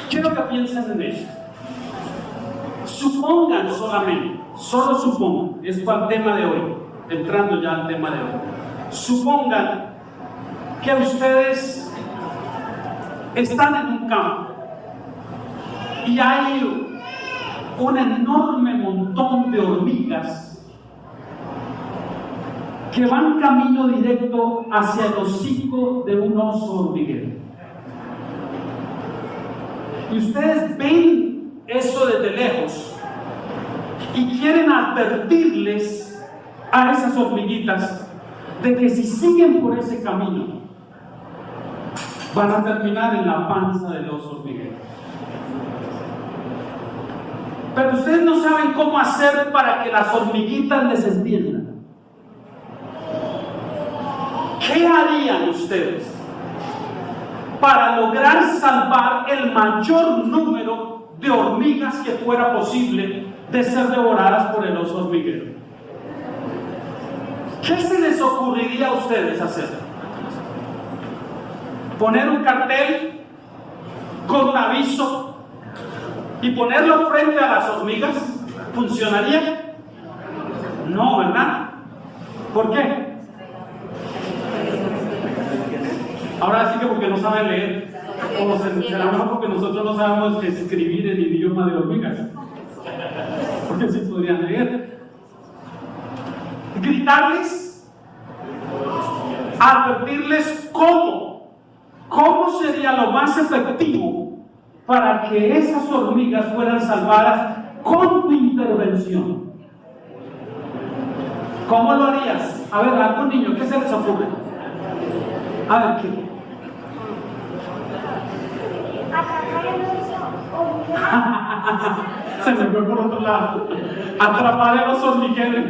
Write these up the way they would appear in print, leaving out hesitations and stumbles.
Quiero que piensen en esto. Supongan solamente, solo supongan, es para el tema de hoy, entrando ya al tema de hoy. Supongan que ustedes están en un campo y hay un enorme montón de hormigas que van camino directo hacia el hocico de un oso hormiguero. Y ustedes ven eso desde lejos y quieren advertirles a esas hormiguitas de que si siguen por ese camino van a terminar en la panza del oso hormiguero. Pero ustedes no saben cómo hacer para que las hormiguitas les entiendan. ¿Qué harían ustedes para lograr salvar el mayor número de hormigas que fuera posible de ser devoradas por el oso hormiguero? ¿Qué se les ocurriría a ustedes hacer? ¿Poner un cartel con un aviso y ponerlo frente a las hormigas? ¿Funcionaría? No, ¿verdad? ¿Por qué? Ahora sí que porque no saben leer, o será mejor porque nosotros no sabemos escribir el idioma de hormigas, porque sí podrían leer. Gritarles, advertirles cómo sería lo más efectivo para que esas hormigas fueran salvadas con tu intervención. ¿Cómo lo harías? A ver, algún niño, ¿qué se les ocurre? A ver, ¿qué? Se me fue por otro lado. Atrapar a los hormigueros.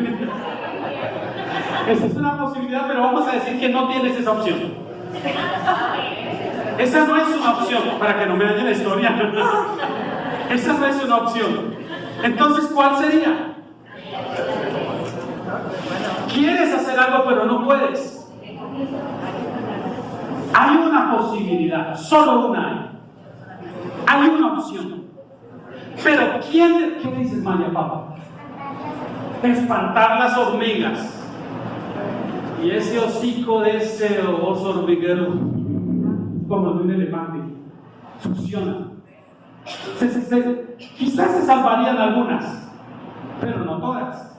Esa es una posibilidad, pero vamos a decir que no tienes esa opción. Esa no es una opción, para que no me dañe la historia. Esa no es una opción. Entonces, ¿cuál sería? Quieres hacer algo, pero no puedes. Hay una posibilidad, solo una hay. Hay una opción. Pero ¿qué dices, María Papa? Espantar las hormigas. Y ese hocico de ese oso hormiguero, como de un elefante, funciona. Quizás se salvarían algunas, pero no todas.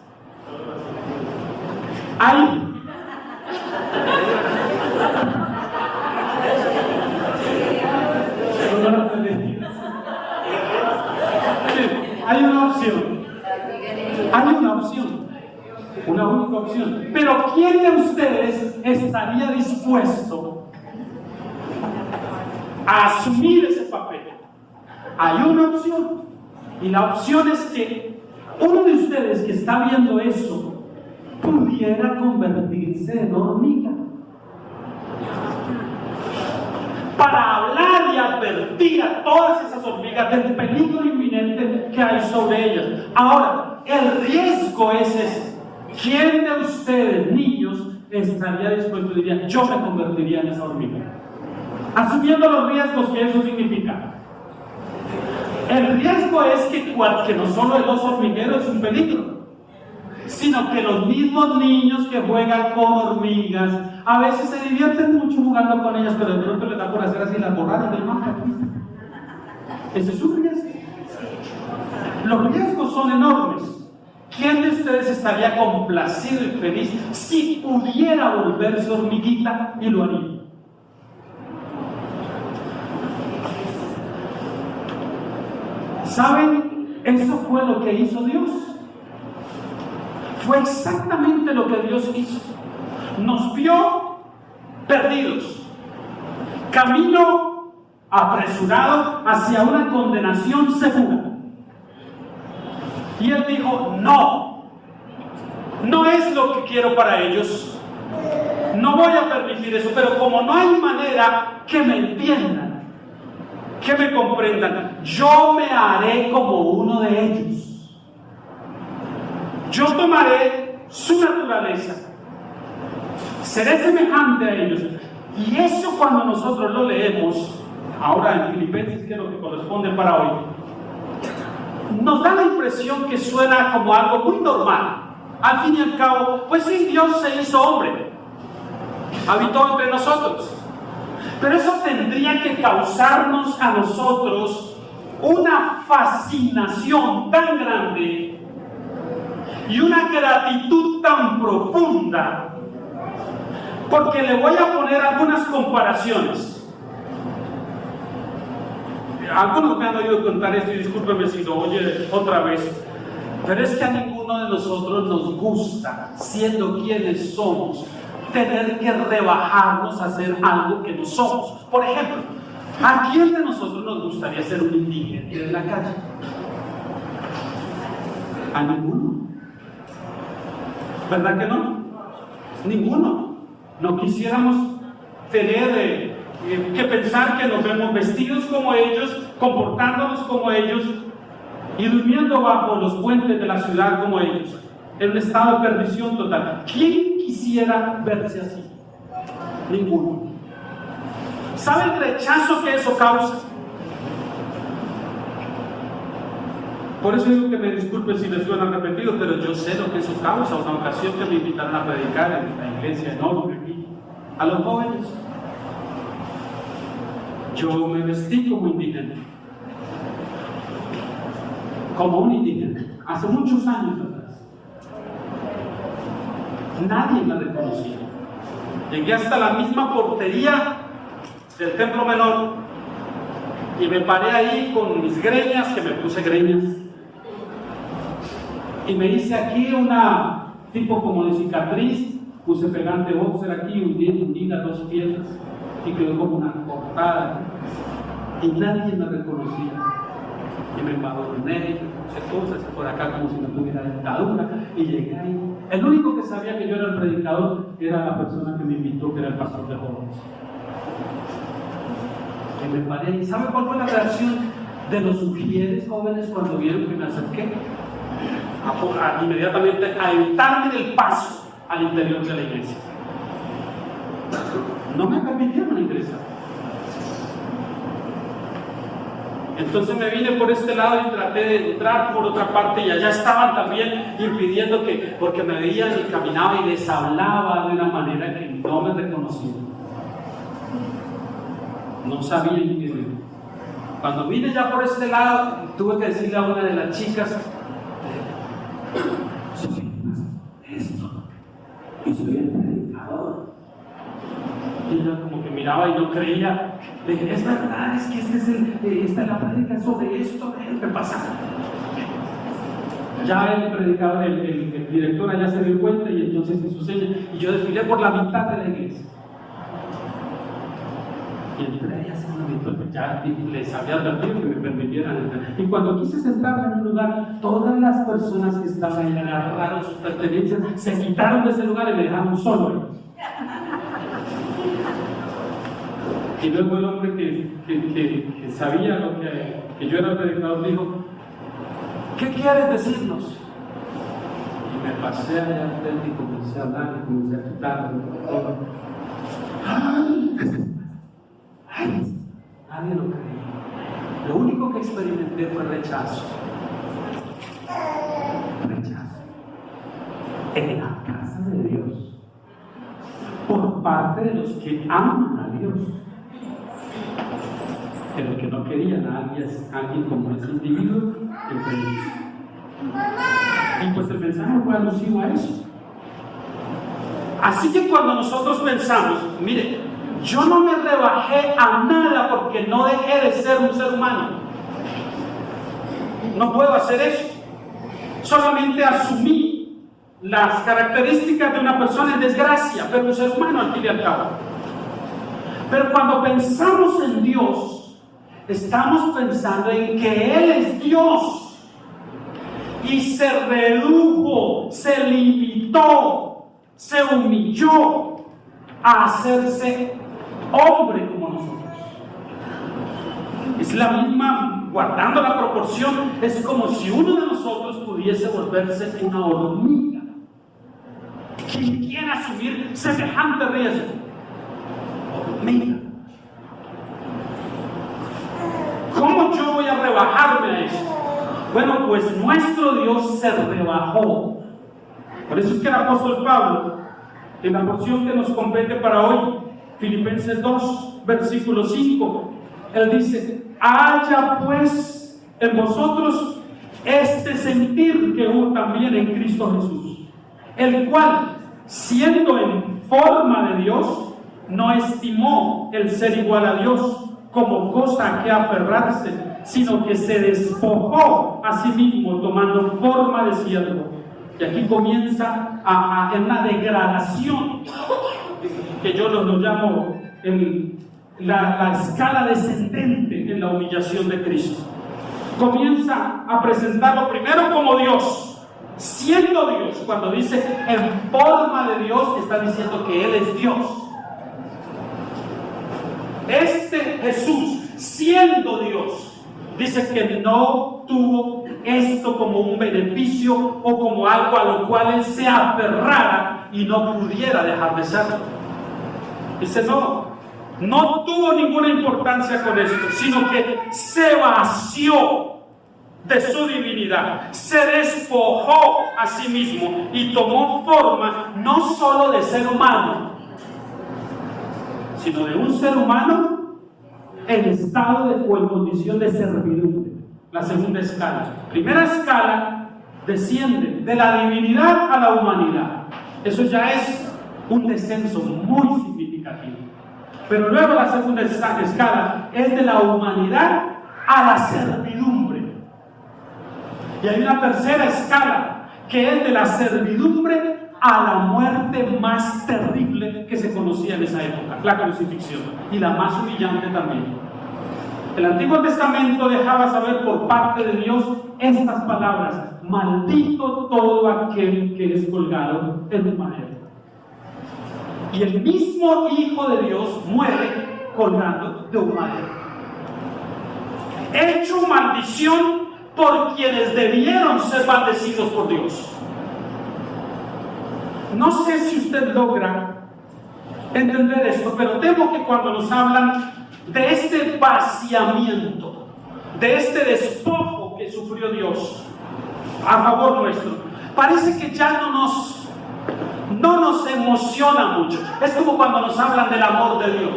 Hay una opción. Hay una opción. Una única opción. Pero ¿quién de ustedes estaría dispuesto a asumir ese papel? Hay una opción. Y la opción es que uno de ustedes que está viendo eso pudiera convertirse en hormiga. Para hablar y advertir a todas esas hormigas del peligro inminente que hay sobre ellas. Ahora, el riesgo es ese. ¿Quién de ustedes, niños, estaría dispuesto y diría, yo me convertiría en esa hormiga? Asumiendo los riesgos que eso significa. El riesgo es que no solo el oso hormiguero es un peligro, sino que los mismos niños que juegan con hormigas a veces se divierten mucho jugando con ellas, pero de pronto les da por hacer así las borradas del mapa. Ese es un riesgo. Los riesgos son enormes. ¿Quién de ustedes estaría complacido y feliz si pudiera volverse hormiguita y lo haría? ¿Saben? Eso fue lo que hizo Dios. Fue exactamente lo que Dios hizo. Nos vio perdidos, camino apresurado hacia una condenación segura. Y Él dijo, no es lo que quiero para ellos, no voy a permitir eso, pero como no hay manera que me entiendan, que me comprendan, yo me haré como uno de ellos. Yo tomaré su naturaleza, seré semejante a ellos. Y eso, cuando nosotros lo leemos, ahora en Filipenses, que es lo que corresponde para hoy, nos da la impresión que suena como algo muy normal. Al fin y al cabo, pues sí, Dios se hizo hombre, habitó entre nosotros. Pero eso tendría que causarnos a nosotros una fascinación tan grande y una gratitud tan profunda, porque le voy a poner algunas comparaciones. Algunos me han oído contar esto y discúlpeme si lo oye otra vez, pero es que a ninguno de nosotros nos gusta, siendo quienes somos, tener que rebajarnos a hacer algo que no somos. Por ejemplo, ¿a quién de nosotros nos gustaría ser un indigente de la calle? A ninguno. ¿Verdad que no? Ninguno. No quisiéramos tener que pensar que nos vemos vestidos como ellos, comportándonos como ellos y durmiendo bajo los puentes de la ciudad como ellos, en un estado de perdición total. ¿Quién quisiera verse así? Ninguno. ¿Sabe el rechazo que eso causa? Por eso digo que me disculpe si les suena repetido, pero yo sé lo que eso causa. Una ocasión que me invitaron a predicar en la iglesia enorme aquí, a los jóvenes. Yo me vestí como indigente, como un indigente, hace muchos años atrás. Nadie me reconocía. Llegué hasta la misma portería del templo menor y me paré ahí con mis greñas, que me puse greñas, y me hice aquí una tipo como de cicatriz, puse pegante boxer aquí, hundida 2 piezas, y quedó como una cortada, y nadie me reconocía. Y me embadurné, puse cosas por acá como si no tuviera dentadura, y llegué ahí. El único que sabía que yo era el predicador era la persona que me invitó, que era el pastor de jóvenes. Y me paré, ¿y sabe cuál fue la reacción de los sugieres jóvenes cuando vieron que me acerqué? Inmediatamente a evitarme del paso al interior de la iglesia. No me permitieron ingresar. Entonces me vine por este lado y traté de entrar por otra parte, y allá estaban también impidiendo que, porque me veían y caminaba y les hablaba de una manera que no me reconocían. No sabían quién era. Cuando vine ya por este lado, tuve que decirle a una de las chicas: esto, y soy el predicador. Y ella como que miraba y no creía. Le dije: es verdad, es que esta es la prédica sobre esto, ¿qué pasa? Ya el predicador, el director allá se dio cuenta, y entonces hizo señas, y yo desfilé por la mitad de la iglesia. Y entré y así ya les había advertido que me permitieran entrar. Y cuando quise sentarme en un lugar, todas las personas que estaban ahí agarraron sus pertenencias, se quitaron de ese lugar y me dejaron solo ahí. Y luego el hombre que sabía lo que yo era el predicador dijo: ¿qué quieres decirnos? Y me pasé allá al frente y comencé a hablar y comencé a quitarme todo. Nadie lo creía. Lo único que experimenté fue rechazo. Rechazo. En la casa de Dios. Por parte de los que aman a Dios. Pero que no querían a alguien como ese individuo entre ellos. Y pues el mensaje fue alusivo a eso. Así que cuando nosotros pensamos, mire, yo no me rebajé a nada porque no dejé de ser un ser humano. No puedo hacer eso. Solamente asumí las características de una persona en desgracia, pero un ser humano al fin y al cabo. Pero cuando pensamos en Dios, estamos pensando en que Él es Dios y se redujo, se limitó, se humilló a hacerse hombre como nosotros. Es la misma, guardando la proporción, es como si uno de nosotros pudiese volverse una hormiga. ¿Quién quiere asumir semejante riesgo? Hormiga. rebajarme a eso. Bueno, pues nuestro Dios se rebajó. Por eso es que el apóstol Pablo, en la porción que nos compete para hoy, Filipenses 2, versículo 5, él dice: haya pues en vosotros este sentir que hubo también en Cristo Jesús, el cual, siendo en forma de Dios, no estimó el ser igual a Dios como cosa a que aferrarse, sino que se despojó a sí mismo, tomando forma de siervo. Y aquí comienza en una degradación, que yo lo llamo la escala descendente en la humillación de Cristo. Comienza a presentarlo primero como Dios, siendo Dios. Cuando dice en forma de Dios, está diciendo que Él es Dios. Este Jesús, siendo Dios, dice que no tuvo esto como un beneficio o como algo a lo cual Él se aferrara y no pudiera dejar de serlo. Dice no tuvo ninguna importancia con esto, sino que se vació de su divinidad, se despojó a sí mismo y tomó forma no solo de ser humano, sino de un ser humano en estado o en condición de servidumbre. La segunda escala. Primera escala, desciende de la divinidad a la humanidad. Eso ya es un descenso muy significativo. Pero luego la segunda escala es de la humanidad a la servidumbre. Y hay una tercera escala que es de la servidumbre a la muerte más terrible que se conocía en esa época, la crucifixión, y la más humillante también. El Antiguo Testamento dejaba saber por parte de Dios estas palabras: maldito todo aquel que es colgado en un madero. Y el mismo Hijo de Dios muere colgando de un madero, hecho maldición por quienes debieron ser maldecidos por Dios. No sé si usted logra entender esto, pero temo que cuando nos hablan de este vaciamiento, de este despojo que sufrió Dios a favor nuestro, parece que ya no nos emociona mucho. Es como cuando nos hablan del amor de Dios.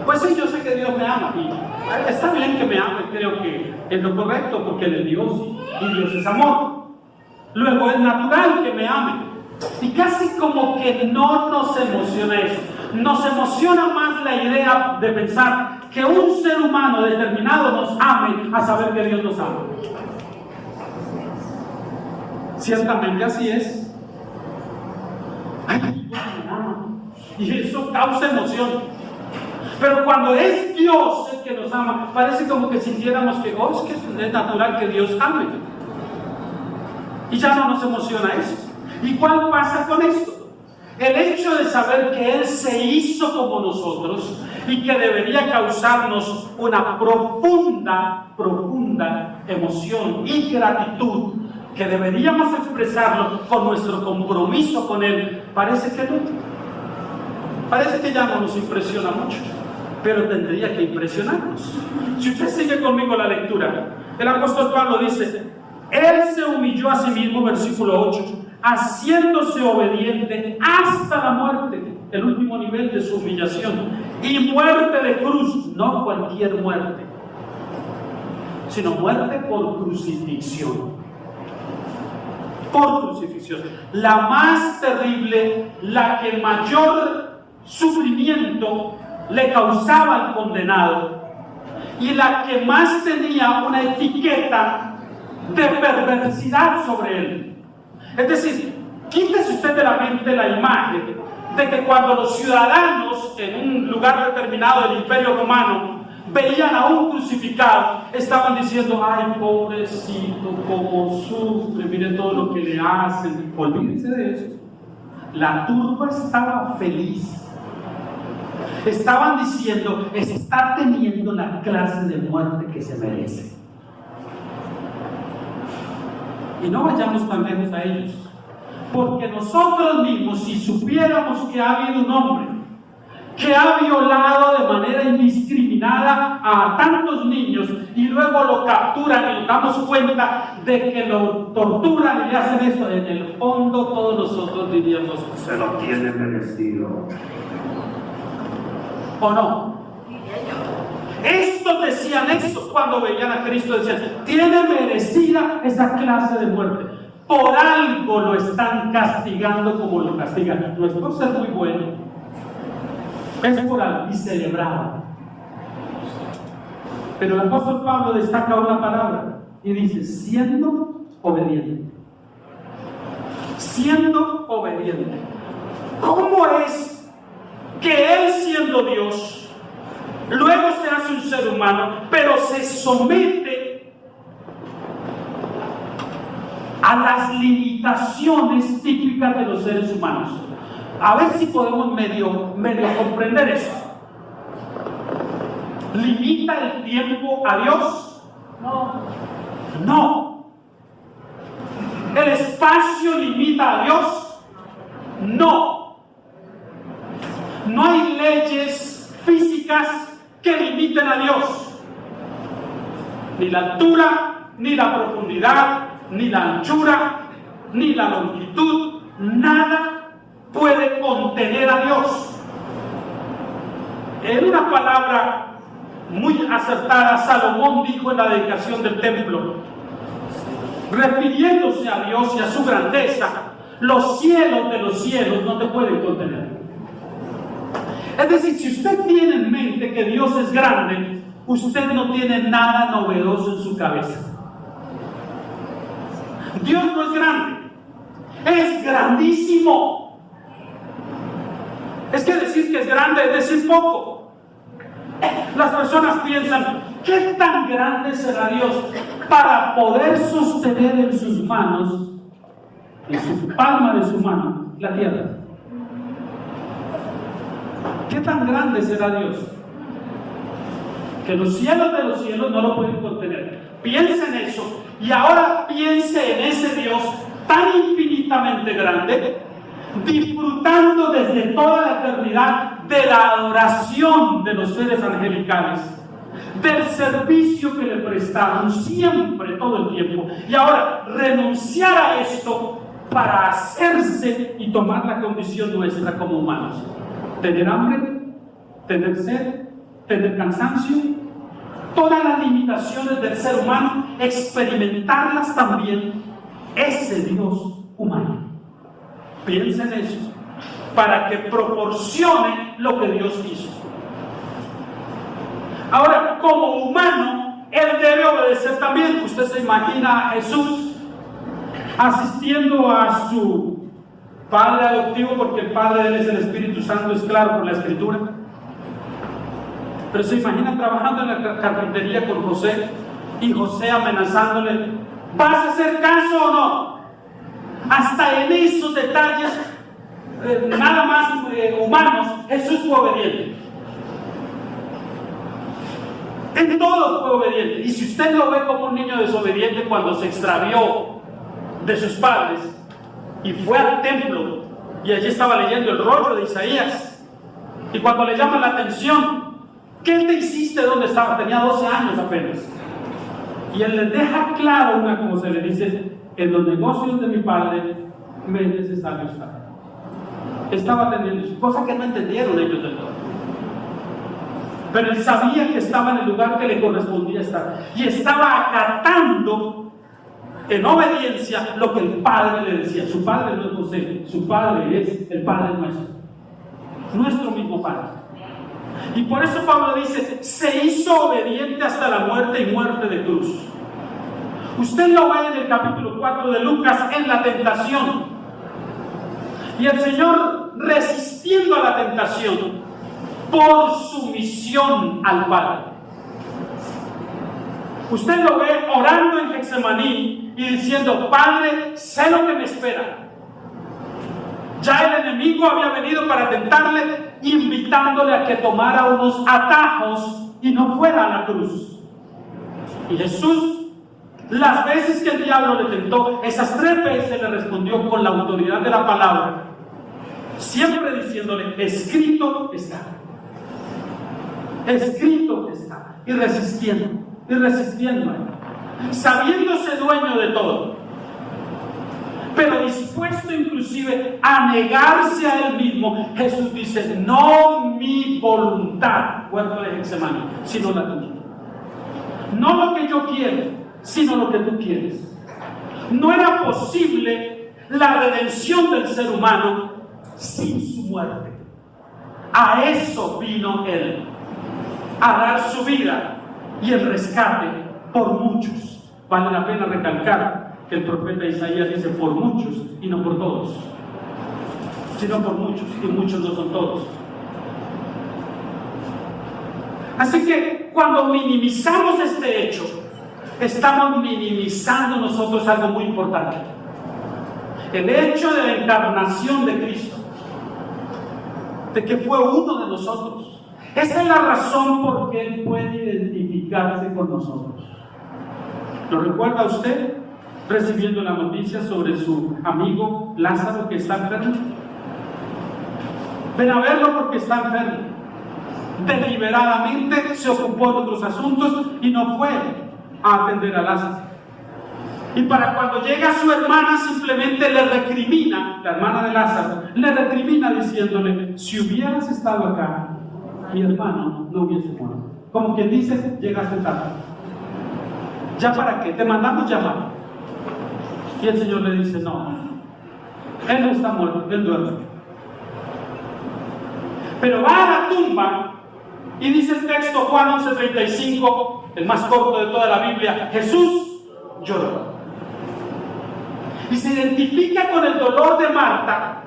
Pues sí, yo sé que Dios me ama y está bien que me ame, creo que es lo correcto porque Él es Dios y Dios es amor. Luego es natural que me ame. Y casi como que no nos emociona eso. Nos emociona más la idea de pensar que un ser humano determinado nos ame a saber que Dios nos ama. Ciertamente así es. Ay, Dios me ama. Y eso causa emoción. Pero cuando es Dios el que nos ama, parece como que sintiéramos que es que es natural que Dios ame. Y ya no nos emociona eso. ¿Y cuál pasa con esto? El hecho de saber que Él se hizo como nosotros y que debería causarnos una profunda emoción y gratitud, que deberíamos expresarlo con nuestro compromiso con Él, parece que no. Parece que ya no nos impresiona mucho, pero tendría que impresionarnos. Si usted sigue conmigo la lectura, el apóstol Pablo dice: Él se humilló a sí mismo, versículo 8, haciéndose obediente hasta la muerte, el último nivel de su humillación, y muerte de cruz, no cualquier muerte, sino muerte por crucifixión. Por crucifixión, la más terrible, la que mayor sufrimiento le causaba al condenado y la que más tenía una etiqueta de perversidad sobre él. Es decir, quítese usted de la mente la imagen de que cuando los ciudadanos en un lugar determinado del Imperio Romano veían a un crucificado, estaban diciendo: ay, pobrecito, cómo sufre, miren todo lo que le hacen. Olvídense de eso. La turba estaba feliz. Estaban diciendo: está teniendo la clase de muerte que se merece. Y no vayamos tan lejos a ellos, porque nosotros mismos, si supiéramos que ha habido un hombre que ha violado de manera indiscriminada indiscriminada a tantos niños y luego lo capturan y nos damos cuenta de que lo torturan y le hacen esto, en el fondo todos nosotros diríamos, se lo tiene merecido. ¿O no? Estos decían eso cuando veían a Cristo, decían, tiene merecida esa clase de muerte. Por algo lo están castigando como lo castigan. No es por ser muy bueno, es por algo, y celebraban. Pero el apóstol Pablo destaca una palabra y dice, siendo obediente. Siendo obediente. ¿Cómo es que él, siendo Dios, luego se hace un ser humano, pero se somete a las limitaciones típicas de los seres humanos? A ver si podemos medio comprender eso. ¿Limita el tiempo a Dios? No. ¿El espacio limita a Dios? No. No hay leyes físicas que limiten a Dios. Ni la altura, ni la profundidad, ni la anchura, ni la longitud, nada puede contener a Dios. En una palabra muy acertada, Salomón dijo en la dedicación del templo, refiriéndose a Dios y a su grandeza, los cielos de los cielos no te pueden contener. Es decir, si usted tiene en mente que Dios es grande, usted no tiene nada novedoso en su cabeza. Dios no es grande, es grandísimo. Es que decir que es grande es decir poco. Las personas piensan, ¿qué tan grande será Dios para poder sostener en sus manos, en su palma de su mano, la tierra? ¿Qué tan grande será Dios? Que los cielos de los cielos no lo pueden contener. Piense en eso y ahora piense en ese Dios tan infinitamente grande, disfrutando desde toda la eternidad de la adoración de los seres angelicales, del servicio que le prestaron siempre, todo el tiempo, y ahora renunciar a esto para hacerse y tomar la condición nuestra como humanos. Tener hambre, tener sed, tener cansancio, todas las limitaciones del ser humano, experimentarlas también ese Dios humano. Piensen en eso, para que proporcione lo que Dios quiso. Ahora, como humano, Él debe obedecer también. Usted se imagina a Jesús asistiendo a su padre adoptivo, porque el padre de Él es el Espíritu Santo, es claro por la Escritura. Pero se imagina trabajando en la carpintería con José, y José amenazándole, ¿vas a hacer caso o no? Hasta en esos detalles nada más humanos, Jesús fue obediente. En todo fue obediente. Y si usted lo ve como un niño desobediente cuando se extravió de sus padres y fue al templo y allí estaba leyendo el rollo de Isaías, y cuando le llama la atención, ¿qué te hiciste? ¿Dónde estaba? Tenía 12 años apenas. Y él les deja claro una cosa, le dice, en los negocios de mi padre me es necesario estar. Estaba atendiendo, cosa que no entendieron ellos del todo. Pero él sabía que estaba en el lugar que le correspondía estar, y estaba acatando en obediencia lo que el Padre le decía. Su Padre no es José, su Padre es el Padre nuestro mismo Padre. Y por eso Pablo dice, se hizo obediente hasta la muerte y muerte de cruz. Usted lo ve en el capítulo 4 de Lucas, en la tentación. Y el Señor resistiendo a la tentación por sumisión al Padre. Usted lo ve orando en Getsemaní y diciendo, Padre, sé lo que me espera. Ya el enemigo había venido para tentarle, invitándole a que tomara unos atajos y no fuera a la cruz. Y Jesús, las veces que el diablo le tentó, esas 3 veces le respondió con la autoridad de la palabra, siempre diciéndole, escrito está. escrito está, y resistiendo, sabiéndose dueño de todo, pero dispuesto inclusive a negarse a él mismo. Jesús dice: no mi voluntad, huerto de Getsemaní, sino la tuya. No lo que yo quiero, sino lo que tú quieres. No era posible la redención del ser humano sin su muerte. A eso vino él, a dar su vida y el rescate por muchos. Vale la pena recalcar que el profeta Isaías dice por muchos y no por todos, sino por muchos, y muchos no son todos. Así que cuando minimizamos este hecho, estamos minimizando nosotros algo muy importante: el hecho de la encarnación de Cristo, de que fue uno de nosotros. Esa es la razón por que Él puede identificarse con nosotros. ¿Lo recuerda usted recibiendo la noticia sobre su amigo Lázaro que está enfermo? Ven a verlo porque está enfermo. Deliberadamente se ocupó de otros asuntos y no fue a atender a Lázaro. Y para cuando llega su hermana, simplemente le recrimina, la hermana de Lázaro, le recrimina diciéndole: si hubieras estado acá, mi hermano no hubiese muerto. Como quien dice: llegaste tarde. ¿Ya para qué? Te mandamos llamar. Y el Señor le dice: no, él no está muerto, él duerme. Pero va a la tumba y dice el texto, Juan 11:35, el más corto de toda la Biblia: Jesús lloró. Y se identifica con el dolor de Marta,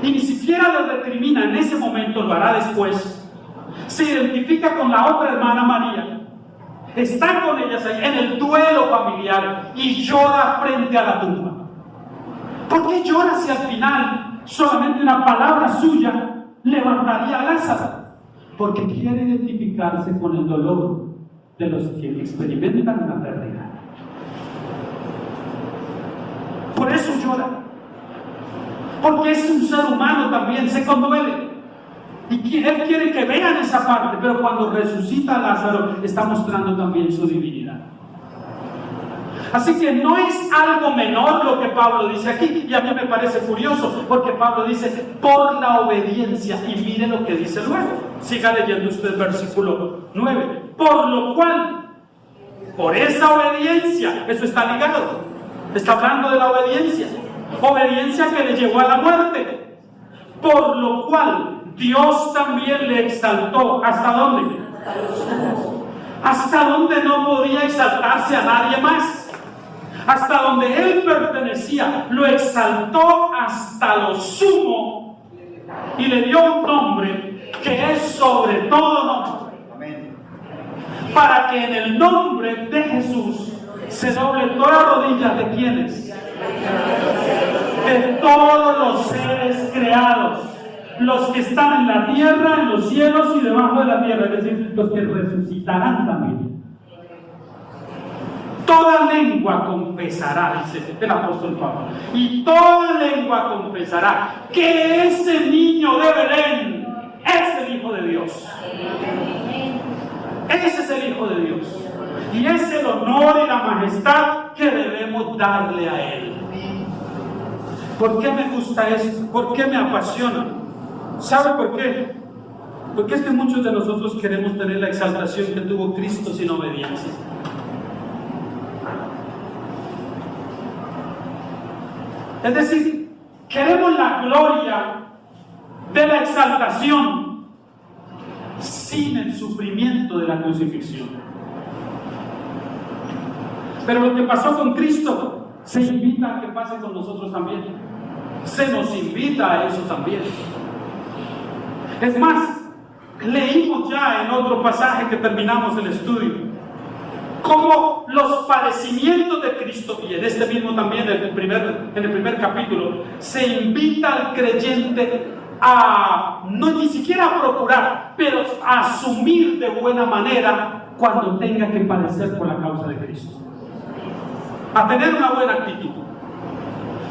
y ni siquiera lo recrimina en ese momento, lo hará después. Se identifica con la otra hermana María, está con ellas ahí en el duelo familiar y llora frente a la tumba. ¿Por qué llora si al final solamente una palabra suya levantaría a Lázaro? Porque quiere identificarse con el dolor de los que experimentan la pérdida. Por eso llora, porque es un ser humano también, se conduele. Y Él quiere que vean esa parte, pero cuando resucita a Lázaro está mostrando también su divinidad. Así que no es algo menor lo que Pablo dice aquí, y a mí me parece curioso, porque Pablo dice por la obediencia, y mire lo que dice luego. Siga leyendo usted el versículo 9. Por lo cual, por esa obediencia, eso está ligado, está hablando de la obediencia que le llevó a la muerte. Por lo cual Dios también le exaltó. ¿Hasta dónde? Hasta donde no podía exaltarse a nadie más. Hasta donde Él pertenecía, lo exaltó hasta lo sumo y le dio un nombre que es sobre todo nombre. Para que en el nombre de Jesús se doble toda rodilla de quienes, de todos los seres creados, los que están en la tierra, en los cielos y debajo de la tierra, es decir, los que resucitarán también. Toda lengua confesará, dice el apóstol Pablo, y toda lengua confesará que ese niño de Belén es el Hijo de Dios. Ese es el Hijo de Dios. Y es el honor y la majestad que debemos darle a Él. ¿Por qué me gusta esto? ¿Por qué me apasiona? ¿Sabe por qué? Porque es que muchos de nosotros queremos tener la exaltación que tuvo Cristo sin obediencia. Es decir, queremos la gloria de la exaltación sin el sufrimiento de la crucifixión. Pero lo que pasó con Cristo se invita a que pase con nosotros también. Se nos invita a eso también. Es más, leímos ya en otro pasaje que terminamos el estudio cómo los padecimientos de Cristo, y en este mismo también en el primer capítulo, se invita al creyente a no ni siquiera a procurar, pero a asumir de buena manera cuando tenga que padecer por la causa de Cristo, a tener una buena actitud.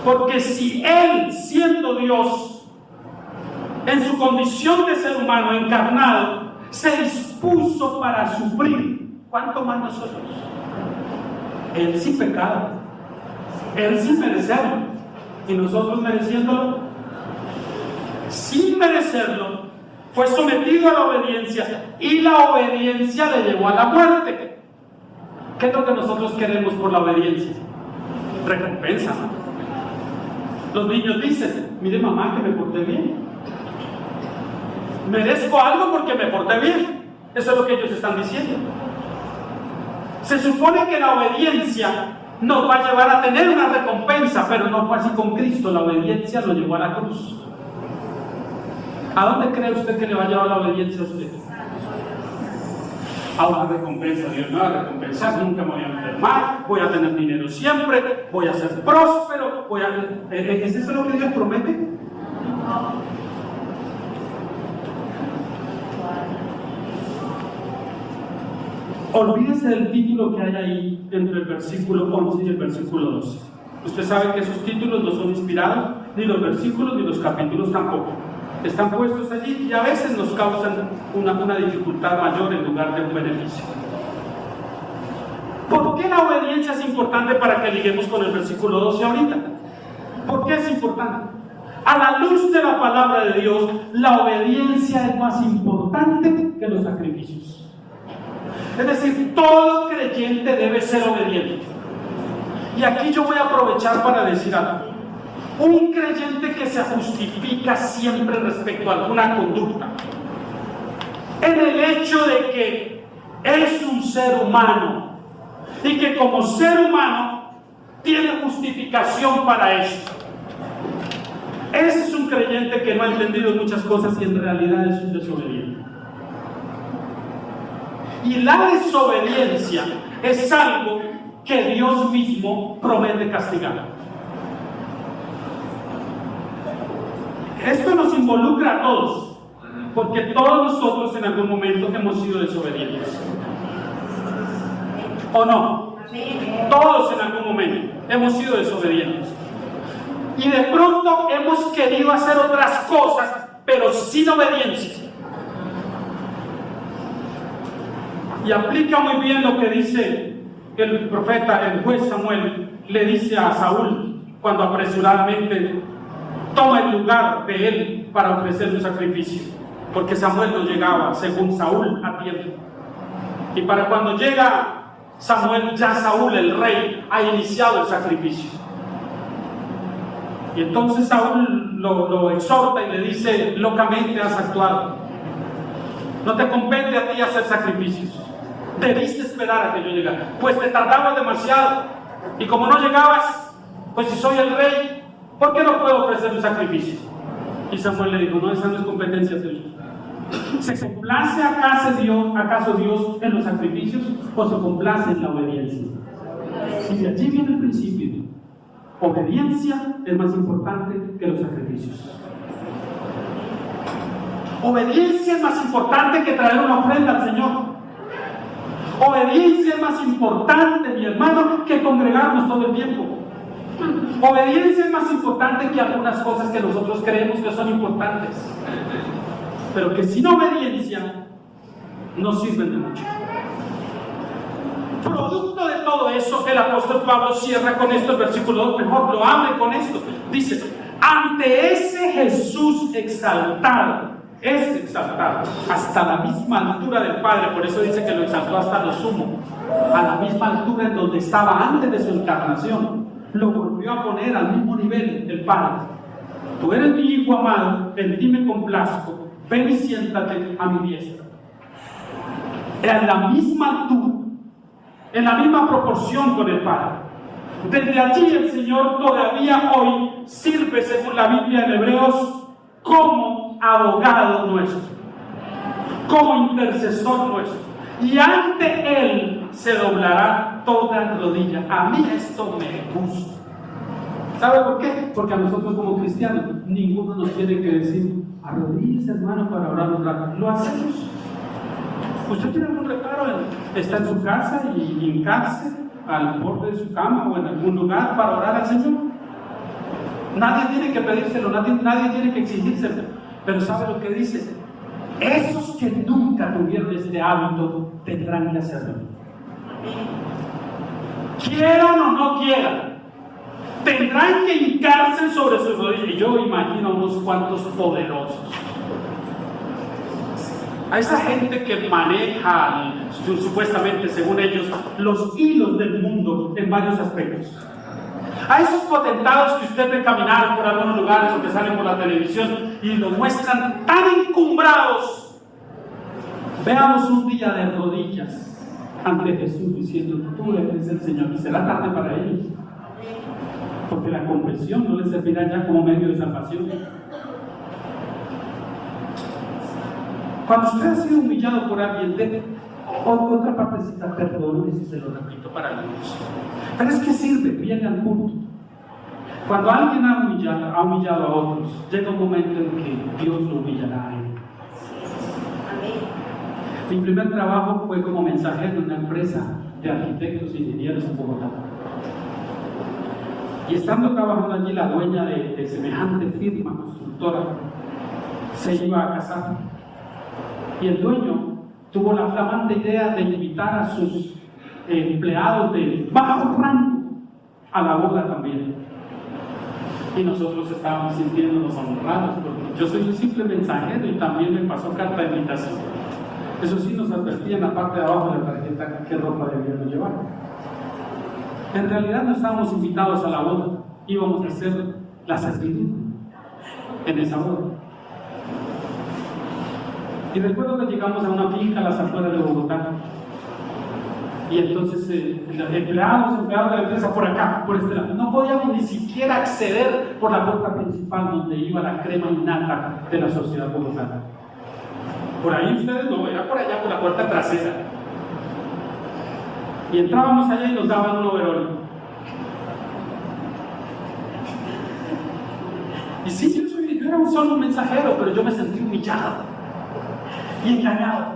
Porque si Él, siendo Dios, en su condición de ser humano encarnado, se dispuso para sufrir, ¿cuánto más nosotros? Él sin pecado, Él sin merecerlo, y nosotros mereciéndolo. Sin merecerlo, fue sometido a la obediencia, y la obediencia le llevó a la muerte. ¿Qué es lo que nosotros queremos por la obediencia? Recompensa, ¿no? Los niños dicen: mire mamá, que me porté bien, merezco algo porque me porté bien. Eso es lo que ellos están diciendo. Se supone que la obediencia nos va a llevar a tener una recompensa, pero no fue así con Cristo. La obediencia lo llevó a la cruz. ¿A dónde cree usted que le va a llevar la obediencia a usted? A una recompensa. Dios me va a recompensar, nunca me voy a enfermar, voy a tener dinero siempre, voy a ser próspero, ¿es eso lo que Dios promete? Olvídese del título que hay ahí entre el versículo 11 y el versículo 12. Usted sabe que esos títulos no son inspirados, ni los versículos ni los capítulos tampoco. Están puestos allí y a veces nos causan una dificultad mayor en lugar de un beneficio. ¿Por qué la obediencia es importante para que liguemos con el versículo 12 ahorita? ¿Por qué es importante? A la luz de la palabra de Dios, la obediencia es más importante que los sacrificios. Es decir, todo creyente debe ser obediente. Y aquí yo voy a aprovechar para decir algo. Un creyente que se justifica siempre respecto a alguna conducta, en el hecho de que es un ser humano y que como ser humano tiene justificación para eso. Ese es un creyente que no ha entendido muchas cosas y en realidad es un desobediente. Y la desobediencia es algo que Dios mismo promete castigar. Esto nos involucra a todos, porque todos nosotros en algún momento hemos sido desobedientes. ¿O no? Todos en algún momento hemos sido desobedientes. Y de pronto hemos querido hacer otras cosas, pero sin obediencia. Y aplica muy bien lo que dice el profeta, el juez Samuel, le dice a Saúl cuando apresuradamente toma el lugar de él para ofrecer un sacrificio, porque Samuel no llegaba, según Saúl, a tiempo. Y para cuando llega Samuel, ya Saúl, el rey, ha iniciado el sacrificio. Y entonces Saúl lo exhorta y le dice: locamente has actuado, no te compete a ti hacer sacrificios, debiste esperar a que yo llegara, pues te tardabas demasiado, y como no llegabas, pues si soy el rey, ¿por qué no puedo ofrecer un sacrificio? Y Samuel le dijo: no, esa no es competencia tuya. ¿Se complace acaso Dios en los sacrificios o se complace en la obediencia? Y de allí viene el principio. Obediencia es más importante que los sacrificios. Obediencia es más importante que traer una ofrenda al Señor. Obediencia es más importante, mi hermano, que congregarnos todo el tiempo. Obediencia es más importante que algunas cosas que nosotros creemos que son importantes, pero que sin obediencia no sirven de mucho. Producto de todo eso, el apóstol Pablo cierra con esto el versículo 2, mejor lo abre con esto. Dice: ante ese Jesús exaltado, es exaltado hasta la misma altura del Padre, por eso dice que lo exaltó hasta lo sumo, a la misma altura en donde estaba antes de su encarnación, lo volvió a poner al mismo nivel del Padre. Tú eres mi hijo amado, en ti me complazco, ven y siéntate a mi diestra. En la misma altura, en la misma proporción con el Padre. Desde allí el Señor todavía hoy sirve, según la Biblia en Hebreos, como abogado nuestro, como intercesor nuestro, y ante Él se doblará toda rodilla. A mí esto me gusta. ¿Sabe por qué? Porque a nosotros como cristianos ninguno nos tiene que decir: arrodíllese, hermano, para orar un rato. Lo hacemos. Usted tiene algún reparo, está en su casa y hincarse al borde de su cama o en algún lugar para orar al Señor. Nadie tiene que pedírselo, nadie tiene que exigírselo. Pero ¿sabe lo que dice? Esos que nunca tuvieron este hábito tendrán que hacerlo. Quieran o no quieran, tendrán que hincarse sobre sus rodillas. Y yo imagino unos cuantos poderosos. A esa gente que maneja, supuestamente, según ellos, los hilos del mundo en varios aspectos. A esos potentados que usted ve caminar por algunos lugares o que salen por la televisión y los muestran tan encumbrados. Veamos un día de rodillas ante Jesús diciendo: tú eres el Señor. Y será tarde para ellos, porque la confesión no les servirá ya como medio de salvación. Cuando usted ha sido humillado por alguien, de otra partecita, perdóneme si se lo repito para algunos. Pero es que sirve, viene al punto. Cuando alguien ha humillado a otros, llega un momento en que Dios lo humillará a él. Mi primer trabajo fue como mensajero en una empresa de arquitectos e ingenieros en Bogotá. Y estando trabajando allí, la dueña de semejante firma constructora se iba a casar. Y el dueño tuvo la flamante idea de invitar a sus empleados de bajo rango a la boda también. Y nosotros estábamos sintiéndonos honrados, porque yo soy un simple mensajero y también me pasó carta de invitación. Eso sí, nos advertía en la parte de abajo de la tarjeta qué ropa debíamos llevar. En realidad no estábamos invitados a la boda, íbamos a hacer la servidumbre en esa boda. Y recuerdo que llegamos a una finca a las afueras de Bogotá. Y entonces los empleados de la empresa por acá, por este lado, no podíamos ni siquiera acceder por la puerta principal donde iba la crema innata de la sociedad bogotana. Por ahí ustedes lo veían, por allá por la puerta trasera. Y entrábamos allá y nos daban un overol. Y sí, yo era un solo mensajero, pero yo me sentí humillado y engañado.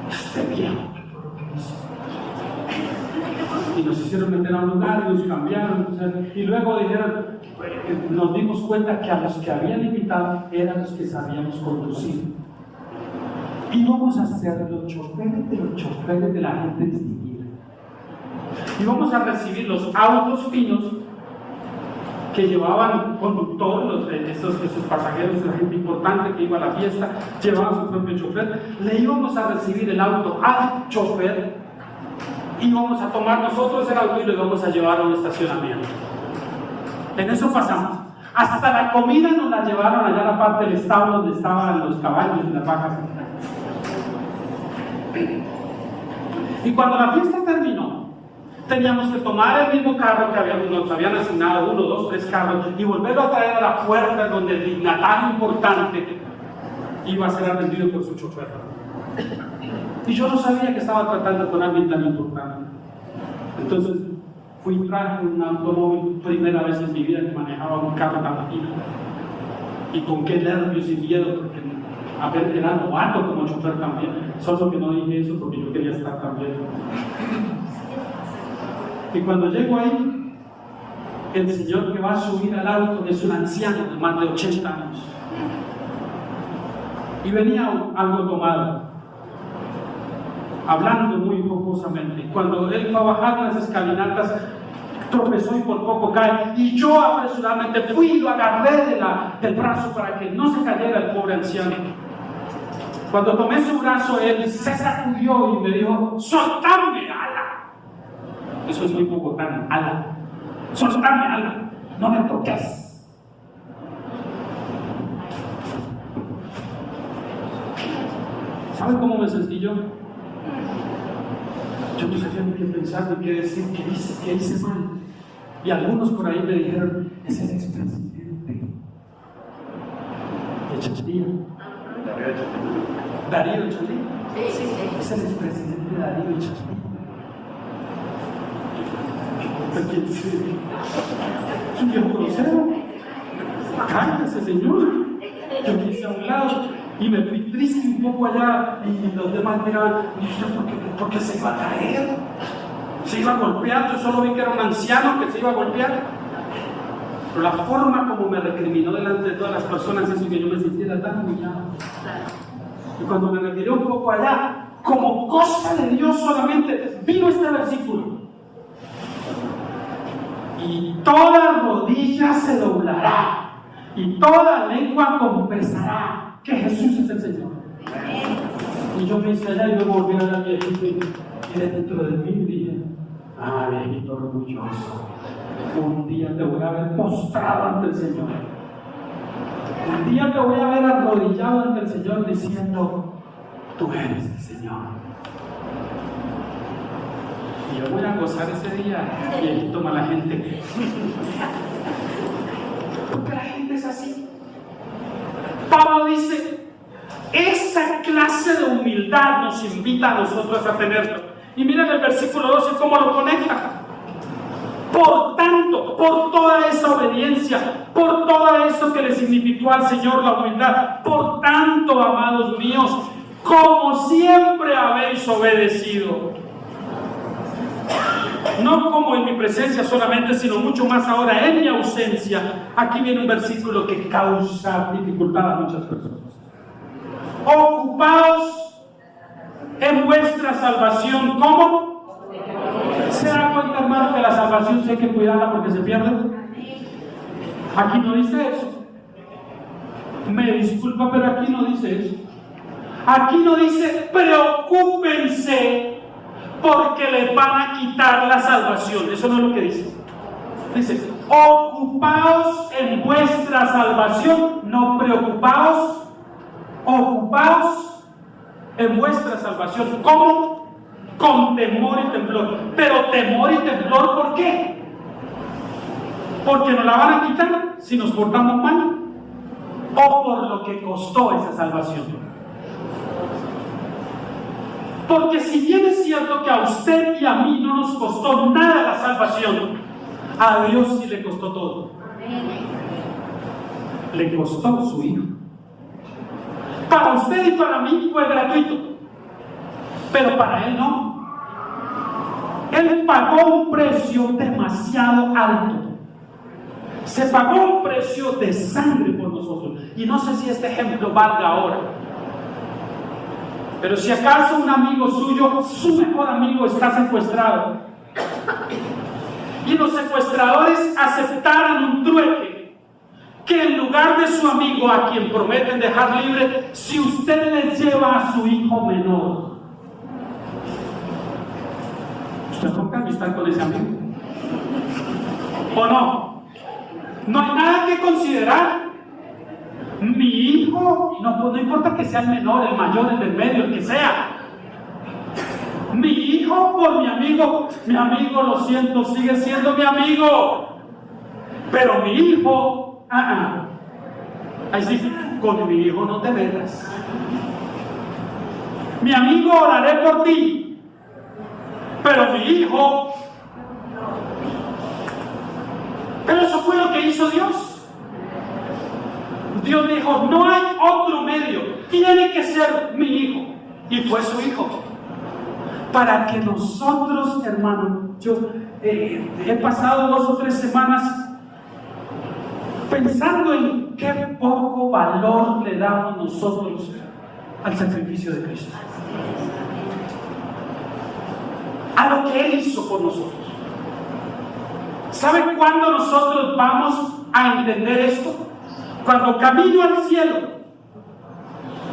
Este viejo. Y nos hicieron meter a un lugar y nos cambiaron. Y luego dijeron, nos dimos cuenta que a los que habían invitado eran los que sabíamos conducir. Íbamos a ser los choferes de la gente distinguida. Íbamos a recibir los autos finos que llevaban conductor, esos pasajeros, la gente importante que iba a la fiesta, llevaban su propio chofer. Le íbamos a recibir el auto al chofer, íbamos a tomar nosotros el auto y lo íbamos a llevar a un estacionamiento. En eso pasamos. Hasta la comida nos la llevaron allá a la parte del establo donde estaban los caballos y las vacas. Y cuando la fiesta terminó, teníamos que tomar el mismo carro que nos habían asignado, 1, 2, 3 carros, y volverlo a traer a la puerta donde el dignatario importante iba a ser atendido por su chofer. Y yo no sabía que estaba tratando con alguien tan importante. Entonces fui y traje un automóvil, primera vez en mi vida que manejaba un carro tan fino. Y con qué nervios y miedo, porque era novato como chofer también. Solo que no dije eso porque yo quería estar también. Y cuando llego ahí, el señor que va a subir al auto es un anciano de más de 80 años. Y venía algo tomado, hablando muy jocosamente. Cuando él fue a bajar las escalinatas, tropezó y por poco cae. Y yo apresuradamente fui y lo agarré del brazo para que no se cayera el pobre anciano. Cuando tomé su brazo, él se sacudió y me dijo: ¡soltame, ala! Eso es muy bogotano, ala. ¡Soltame, ala! ¡No me toques! ¿Sabe cómo me sentí yo? Yo no sabía ni qué pensar, ni qué decir, qué hice mal. Y algunos por ahí me dijeron: es el expresidente de Chachía. Darío Echandía. Sí. Es el expresidente Darío Echandía. Es un viejo grosero. Cállese, señor. Yo me hice a un lado y me fui triste un poco allá. Y los demás miraban: ¿y usted por qué se iba a caer? Se iba a golpear. Yo solo vi que era un anciano que se iba a golpear. Pero la forma como me recriminó delante de todas las personas hizo que yo me sintiera tan humillado. Y cuando me retiré un poco allá, como cosa de Dios solamente, vino este versículo. Y toda rodilla se doblará, y toda lengua confesará que Jesús es el Señor. Y yo me hice allá y me volví a la viejita y dentro de mí dije: ah, viejito orgulloso, un día te voy a ver postrado ante el Señor. Un día te voy a ver arrodillado ante el Señor diciendo: tú eres el Señor. Y yo voy a gozar ese día. Y ahí toma la gente. Porque la gente es así. Pablo dice: esa clase de humildad nos invita a nosotros a tenerlo. Y miren el versículo 12 cómo lo conecta. Por tanto, por toda esa obediencia, por todo eso que le significó al Señor la humildad, por tanto, amados míos, como siempre habéis obedecido, no como en mi presencia solamente, sino mucho más ahora en mi ausencia. Aquí viene un versículo que causa dificultad a muchas personas. Ocupaos en vuestra salvación. ¿Cómo? ¿Se da cuenta, hermano, que la salvación sí hay que cuidarla porque se pierde? Aquí no dice eso. Me disculpa, pero aquí no dice eso. Aquí no dice: preocúpense porque les van a quitar la salvación. Eso no es lo que dice. Dice: ocupaos en vuestra salvación. No preocupaos, ocupaos en vuestra salvación. ¿Cómo? Con temor y temblor. Pero temor y temblor, ¿por qué? Porque nos la van a quitar si nos portamos mal, o por lo que costó esa salvación. Porque si bien es cierto que a usted y a mí no nos costó nada la salvación, a Dios sí le costó todo. Le costó su Hijo. Para usted y para mí fue gratuito, pero para Él no. Él pagó un precio demasiado alto. Se pagó un precio de sangre por nosotros. Y no sé si este ejemplo valga ahora, pero si acaso un amigo suyo, su mejor amigo, está secuestrado, y los secuestradores aceptaran un trueque, que en lugar de su amigo a quien prometen dejar libre, si usted les lleva a su hijo menor, ¿usted rompe amistad con ese amigo? ¿O no? No hay nada que considerar. Mi hijo, no importa que sea el menor, el mayor, el del medio, el que sea. Mi hijo por mi amigo, lo siento, sigue siendo mi amigo. Pero mi hijo, ahí sí, con mi hijo no te metas. Mi amigo, oraré por ti, pero mi hijo. Pero eso fue lo que hizo Dios. Dios dijo: no hay otro medio, tiene que ser mi hijo. Y fue su hijo. Para que nosotros, hermano, yo he pasado 2 o 3 semanas pensando en qué poco valor le damos nosotros al sacrificio de Cristo, a lo que Él hizo por nosotros. ¿Saben cuándo nosotros vamos a entender esto? Cuando camino al cielo,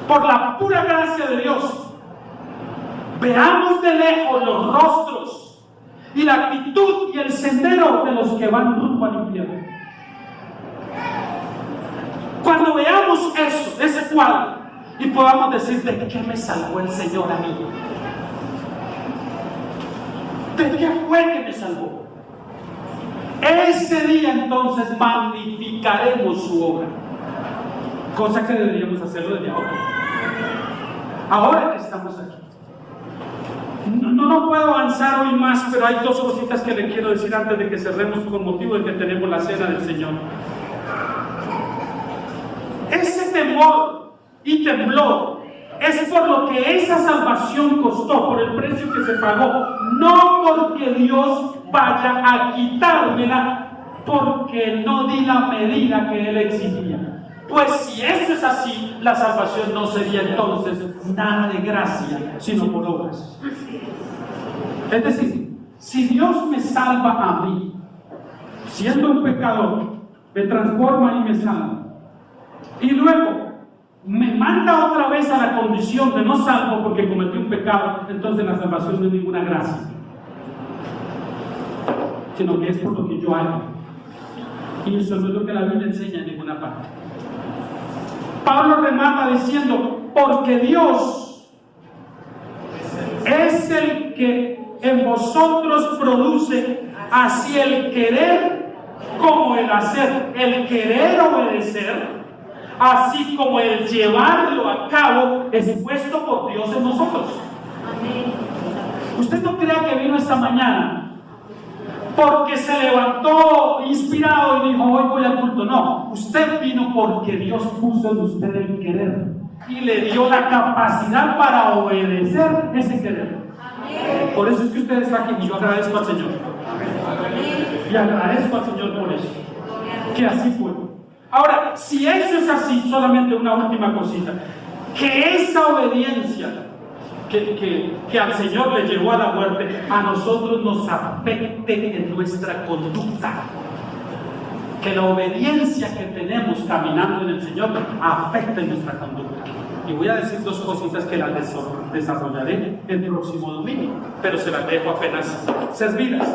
por la pura gracia de Dios, veamos de lejos los rostros y la actitud y el sendero de los que van rumbo al infierno. Cuando veamos eso, ese cuadro, y podamos decir: ¿de qué me salvó el Señor a mí? ¿De qué fue que me salvó? Ese día entonces magnificaremos su obra, cosa que deberíamos hacerlo desde ahora que estamos aquí. No puedo avanzar hoy más, pero hay 2 cositas que le quiero decir antes de que cerremos con motivo de que tenemos la cena del Señor. Ese temor y temblor es por lo que esa salvación costó, por el precio que se pagó, no porque Dios vaya a quitármela porque no di la medida que Él exigía. Pues si eso es así, la salvación no sería entonces nada de gracia, sino por obras. Es decir, si Dios me salva a mí, siendo un pecador, me transforma y me salva, y luego me manda otra vez a la condición de no salvo porque cometí un pecado, entonces la salvación no es ninguna gracia, sino que es por lo que yo hago. Y eso no es lo que la Biblia enseña en ninguna parte. Pablo remata diciendo, porque Dios es el que en vosotros produce así el querer como el hacer, el querer obedecer, así como el llevarlo a cabo es puesto por Dios en nosotros. Usted no crea que vino esta mañana porque se levantó inspirado y dijo, hoy voy al culto. No, usted vino porque Dios puso en usted el querer y le dio la capacidad para obedecer ese querer. Por eso es que usted está aquí y yo agradezco al Señor. Y agradezco al Señor por eso, que así fue. Ahora, si eso es así, solamente una última cosita, que esa obediencia que al Señor le llevó a la muerte, a nosotros nos afecte en nuestra conducta. Que la obediencia que tenemos caminando en el Señor afecte en nuestra conducta. Y voy a decir dos cositas que las desarrollaré el próximo domingo, pero se las dejo apenas servidas.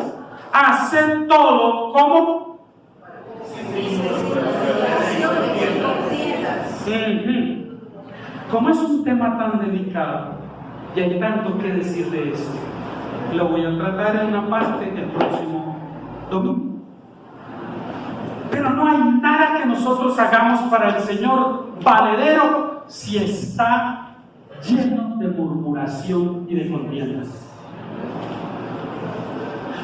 Hacer todo como como es un tema tan delicado y hay tanto que decir de eso, lo voy a tratar en una parte el próximo domingo. Pero no hay nada que nosotros hagamos para el Señor valedero si está lleno de murmuración y de contiendas.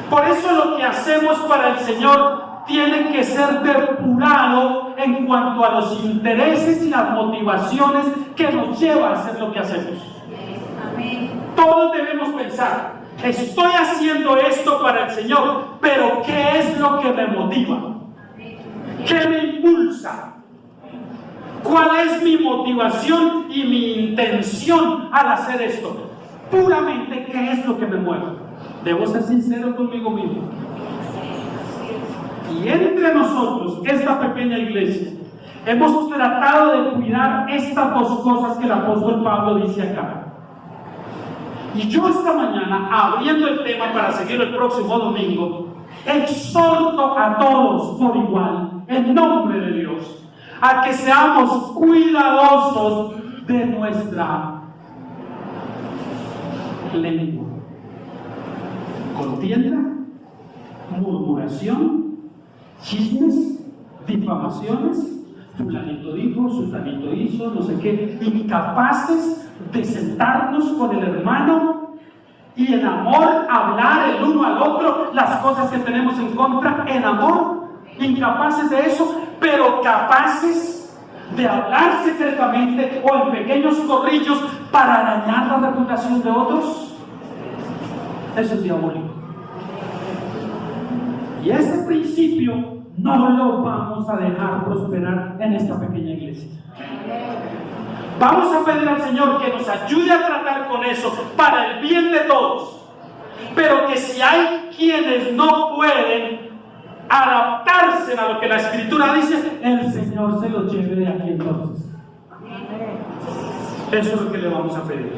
Por eso lo que hacemos para el Señor tiene que ser depurado en cuanto a los intereses y las motivaciones que nos llevan a hacer lo que hacemos. Todos debemos pensar, estoy haciendo esto para el Señor, pero ¿qué es lo que me motiva? ¿Qué me impulsa? ¿Cuál es mi motivación y mi intención al hacer esto? Puramente, ¿qué es lo que me mueve? Debo ser sincero conmigo mismo. Y entre nosotros, esta pequeña iglesia, hemos tratado de cuidar estas dos cosas que el apóstol Pablo dice acá. Y yo esta mañana, abriendo el tema para seguir el próximo domingo, exhorto a todos por igual, en nombre de Dios, a que seamos cuidadosos de nuestra lengua. Contienda, murmuración, chismes, difamaciones, fulanito dijo, sultanito hizo, no sé qué, incapaces de sentarnos con el hermano y en amor hablar el uno al otro las cosas que tenemos en contra, en amor, incapaces de eso, pero capaces de hablar secretamente o en pequeños corrillos para dañar la reputación de otros. Eso es diabólico. Y ese principio no lo vamos a dejar prosperar en esta pequeña iglesia. Vamos a pedir al Señor que nos ayude a tratar con eso para el bien de todos. Pero que si hay quienes no pueden adaptarse a lo que la Escritura dice, el Señor se los lleve de aquí entonces. Eso es lo que le vamos a pedir.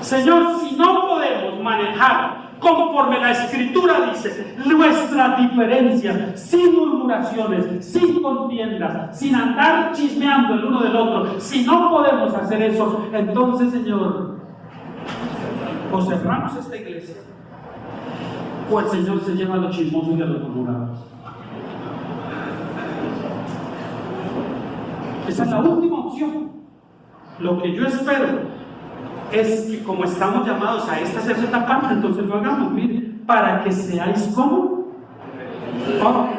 Señor, si no podemos manejar conforme la Escritura dice nuestras diferencias, sin murmuraciones, sin contiendas, sin andar chismeando el uno del otro, si no podemos hacer eso, entonces, Señor, o cerramos esta iglesia o el Señor se lleva a los chismosos y a los murmurados. Esa es la última opción. Lo que yo espero es que como estamos llamados a esta tercera parte, entonces lo hagamos, mire, para que seáis como.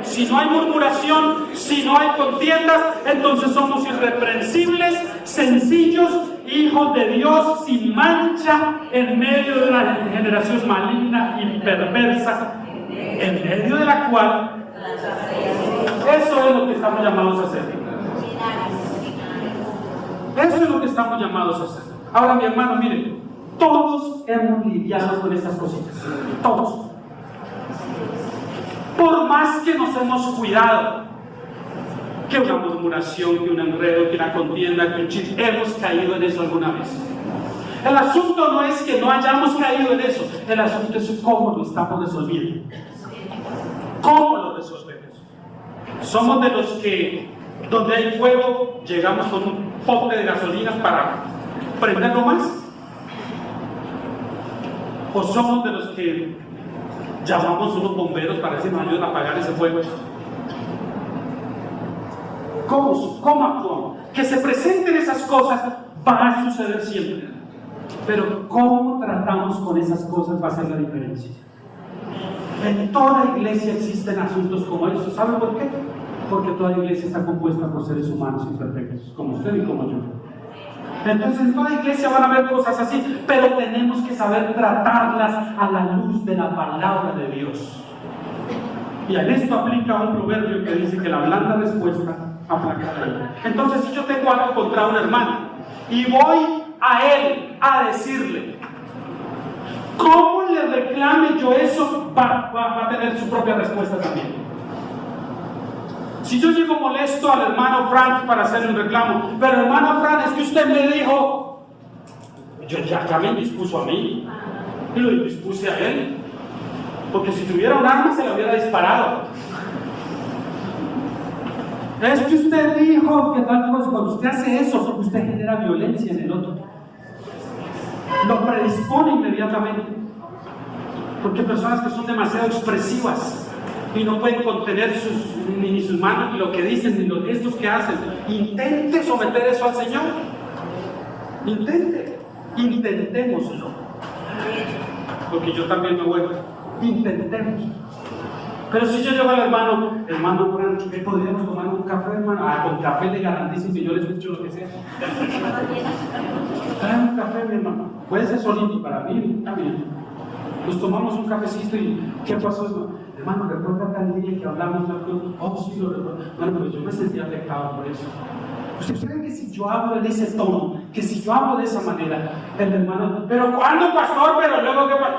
Si no hay murmuración, si no hay contiendas, entonces somos irreprensibles, sencillos, hijos de Dios, sin mancha, en medio de una generación maligna y perversa, en medio de la cual eso es lo que estamos llamados a hacer. Eso es lo que estamos llamados a hacer. Ahora, mi hermano, miren, todos hemos lidiado con estas cositas. Todos. Por más que nos hemos cuidado, que una murmuración, que un enredo, que una contienda, que un chisme, hemos caído en eso alguna vez. El asunto no es que no hayamos caído en eso, el asunto es cómo lo estamos resolviendo. ¿Cómo lo resolvemos? Somos de los que, donde hay fuego, llegamos con un pote de gasolina para prenderlo más. ¿O somos de los que llamamos a unos bomberos para que nos ayuden a apagar ese fuego? ¿Cómo actuamos? Que se presenten esas cosas va a suceder siempre. Pero ¿cómo tratamos con esas cosas va a ser la diferencia? En toda iglesia existen asuntos como estos. ¿Saben por qué? Porque toda iglesia está compuesta por seres humanos imperfectos, como usted y como yo. Entonces en toda iglesia van a haber cosas así, pero tenemos que saber tratarlas a la luz de la palabra de Dios. Y a esto aplica un proverbio que dice que la blanda respuesta aplaca la ira. Entonces, si yo tengo algo contra un hermano y voy a él a decirle, ¿cómo le reclame yo eso? Va a tener su propia respuesta también. Si yo llego molesto al hermano Frank para hacerle un reclamo, pero hermano Frank, es que usted me dijo, yo ya acá me indispuso a mí y lo indispuse a él, porque si tuviera un arma se le hubiera disparado. Es que usted dijo que tal cosa. Cuando usted hace eso, usted genera violencia en el otro, lo predispone inmediatamente, porque hay personas que son demasiado expresivas y no pueden contener ni sus manos, ni lo que dicen, ni los gestos que hacen. Intente someter eso al Señor. Intentémoslo. Porque yo también me vuelvo. Intentemos. Pero si yo llego al hermano, Frank, ¿qué podríamos tomar un café, hermano? Con café le garantizo que yo le escucho lo que sea. Trae un café, mi hermano. Puede ser solito para mí, también. Nos tomamos un cafecito y ¿qué pasó? Hermano, recuerda tal día que hablamos, oh sí, lo recuerdo. Bueno, pero yo me sentí afectado por eso. ¿Usted cree que si yo hablo en ese tono, que si yo hablo de esa manera, el hermano, pero ¿cuándo, pastor? Pero luego, ¿qué pasa?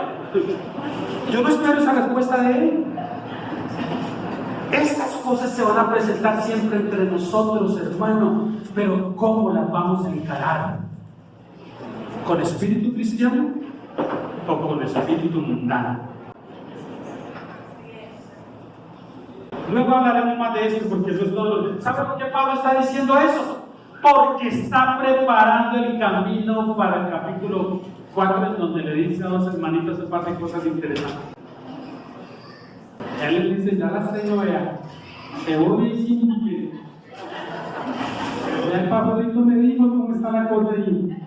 Yo no espero esa respuesta de él. Estas cosas se van a presentar siempre entre nosotros, hermano, pero ¿cómo las vamos a encarar? ¿Con espíritu cristiano o con espíritu mundano? Luego hablaremos más de esto, porque eso es todo. ¿Sabe por qué Pablo está diciendo eso? Porque está preparando el camino para el capítulo 4, en donde le dice a dos hermanitos un par de cosas interesantes. Él les dice, ya las tengo, vea. Te voy diciendo que ya el Pablito me dijo cómo está la cosa ahí.